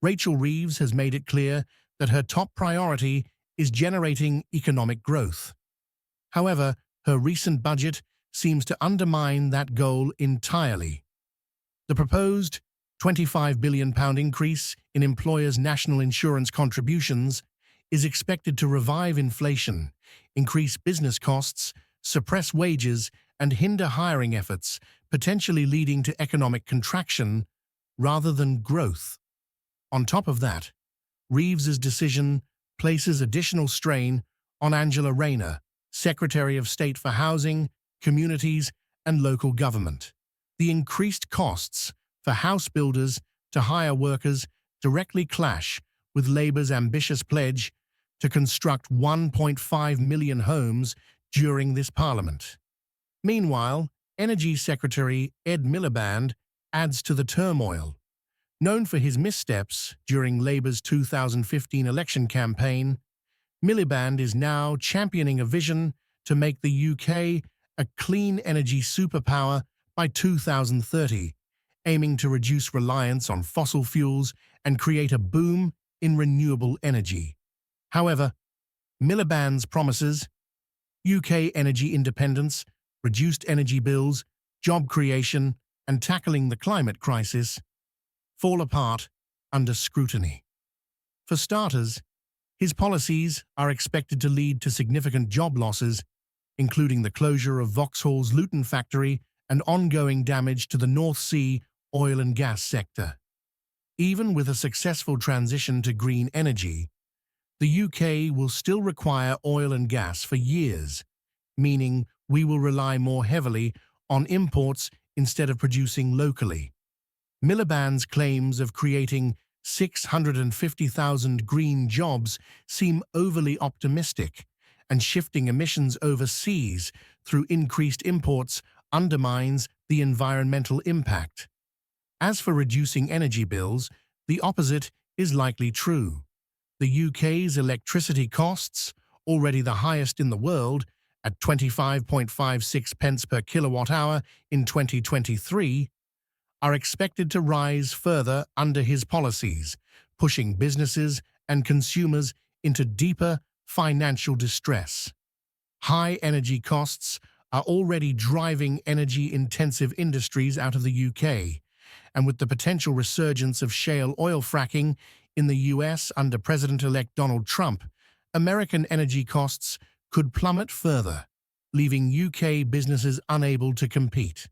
Rachel Reeves has made it clear that her top priority is generating economic growth. However, her recent budget seems to undermine that goal entirely. The proposed £25 billion increase in employers' national insurance contributions is expected to revive inflation, increase business costs, suppress wages, and hinder hiring efforts, potentially leading to economic contraction rather than growth. On top of that, Reeves's decision places additional strain on Angela Rayner, Secretary of State for Housing, Communities, and Local Government. The increased costs for house builders to hire workers directly clash with Labour's ambitious pledge to construct 1.5 million homes during this Parliament. Meanwhile, Energy Secretary Ed Miliband adds to the turmoil. Known for his missteps during Labour's 2015 election campaign, Miliband is now championing a vision to make the UK a clean energy superpower by 2030, aiming to reduce reliance on fossil fuels and create a boom in renewable energy. However, Miliband's promises, UK energy independence, reduced energy bills, job creation, and tackling the climate crisis, fall apart under scrutiny. For starters, his policies are expected to lead to significant job losses, including the closure of Vauxhall's Luton factory and ongoing damage to the North Sea oil and gas sector. Even with a successful transition to green energy, the UK will still require oil and gas for years, meaning we will rely more heavily on imports instead of producing locally. Miliband's claims of creating 650,000 green jobs seem overly optimistic, and shifting emissions overseas through increased imports undermines the environmental impact. As for reducing energy bills, the opposite is likely true. The UK's electricity costs, already the highest in the world, at 25.56 pence per kilowatt-hour in 2023, are expected to rise further under his policies, pushing businesses and consumers into deeper financial distress. High energy costs are already driving energy-intensive industries out of the UK, and with the potential resurgence of shale oil fracking in the US under President-elect Donald Trump, American energy costs could plummet further, leaving UK businesses unable to compete.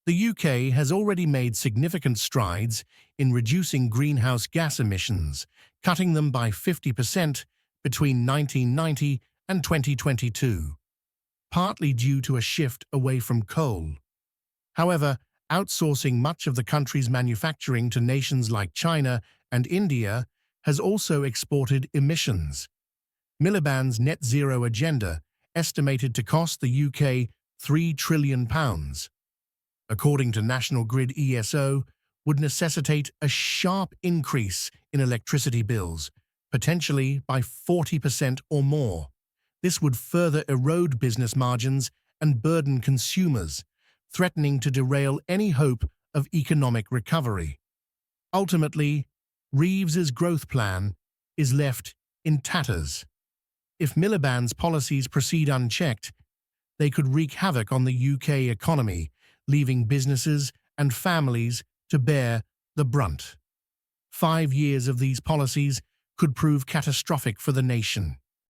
The UK has already made significant strides in reducing greenhouse gas emissions, cutting them by 50% between 1990 and 2022, partly due to a shift away from coal. However, outsourcing much of the country's manufacturing to nations like China and India has also exported emissions. Miliband's net zero agenda, estimated to cost the UK £3 trillion, according to National Grid ESO, would necessitate a sharp increase in electricity bills, potentially by 40% or more. This would further erode business margins and burden consumers, threatening to derail any hope of economic recovery. Ultimately, Reeves's growth plan is left in tatters. If Miliband's policies proceed unchecked, they could wreak havoc on the UK economy, leaving businesses and families to bear the brunt. 5 years of these policies could prove catastrophic for the nation.